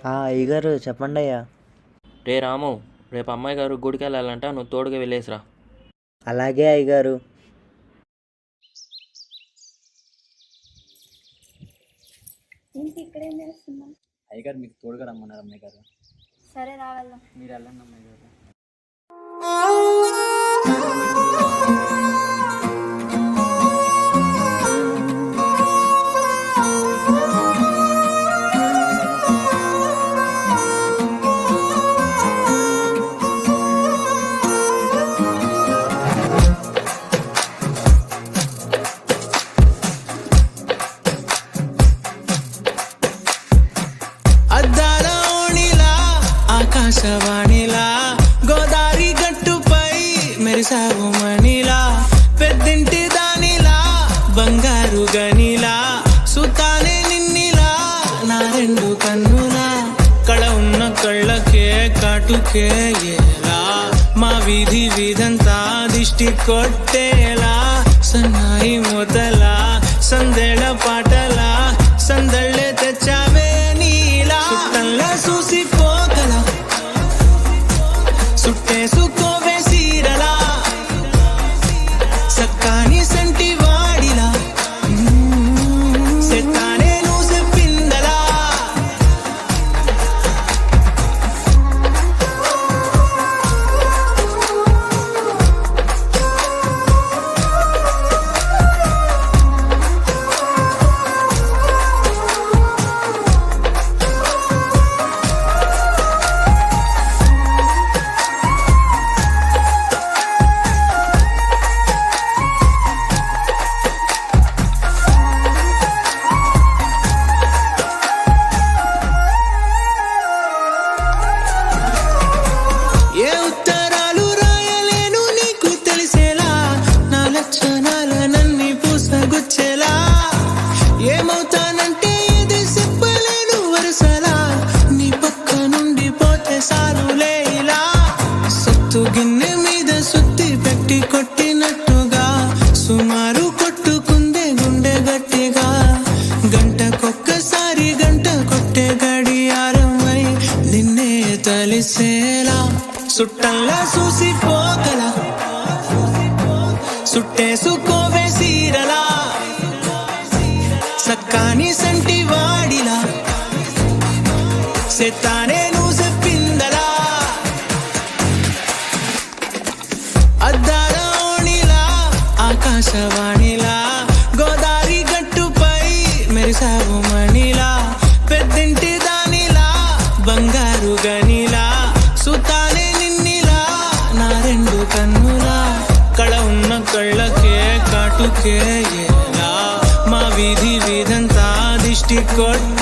అయ్యగారు చెప్పండి అయ్యా. రే రాము, రేపు అమ్మాయి గారు గుడికి వెళ్ళాలంట, నువ్వు తోడుగా వెళ్ళేసిరా. అలాగే అయ్యగారు. ఇక్కడేం చేస్తున్నా? అయ్యగారు మీకు తోడుగా రమ్మన్నారు అమ్మాయి గారు. సరే రావాలా. మీరు వెళ్ళండి అమ్మాయి గారు. ఆకాశవాణిలా గోదారి గట్టుపై మెరిసావు మణిలా, పెద్దింటి దానిలా బంగారు గనిలా, సుతానే నిన్నిలా నా రెండు కన్నులా, కళ ఉన్న కళ్ళకే కాటుకే ఎలా, మా వీధి వీధంతా దిష్టి కొట్టేలా, సన్నాయి మొదలా సందేళ పాటలా సందళ్ళే తెచ్చావే నీలా, చుట్టంలా చూసిపోగల సుట్టేసుకోవే సీరలా, సక్కాని సంటి వాడిలా సెత్తానే నువ్వు చెప్పిందలా. ఏ ఉత్తరాలు రాయలేను నీకు తెలిసేలా, నా లక్షణాలనన్నీ పూసగుచ్చేలా, ఏమవుతానంటే ఏది చెప్పలేను వరుసలా, నీ పక్క నుండి పోతే సారులే ఇలా, సత్తు గిన్నె మీద సుత్తి పెట్టి కొట్టినట్టుగా, సుమారు కొట్టుకుందే గుండె గట్టిగా, గంటకొక్కసారి గంట కొట్టే గడియారమై నిన్నే తలిసేలా, సుట్టంలా చూసిపోగల సుట్టేసుకోవే సీరలా, సక్కాని సంటి వాడిలా సెత్తానే నువ్వు చెప్పిందలా. అద్దాల ఓణిలా ఆకాశవాణిలా గోదారి గట్టుపై మెరిసావు మణిలా, పెద్దింటి దానిలా బంగారు గనిలా, సుతానే నిన్నిలా నా రెండు కన్నులా, కళ ఉన్న కళ్ళకే కాటుకే ఎలా, మా వీధి వీధంతా దిష్టి కొట్ట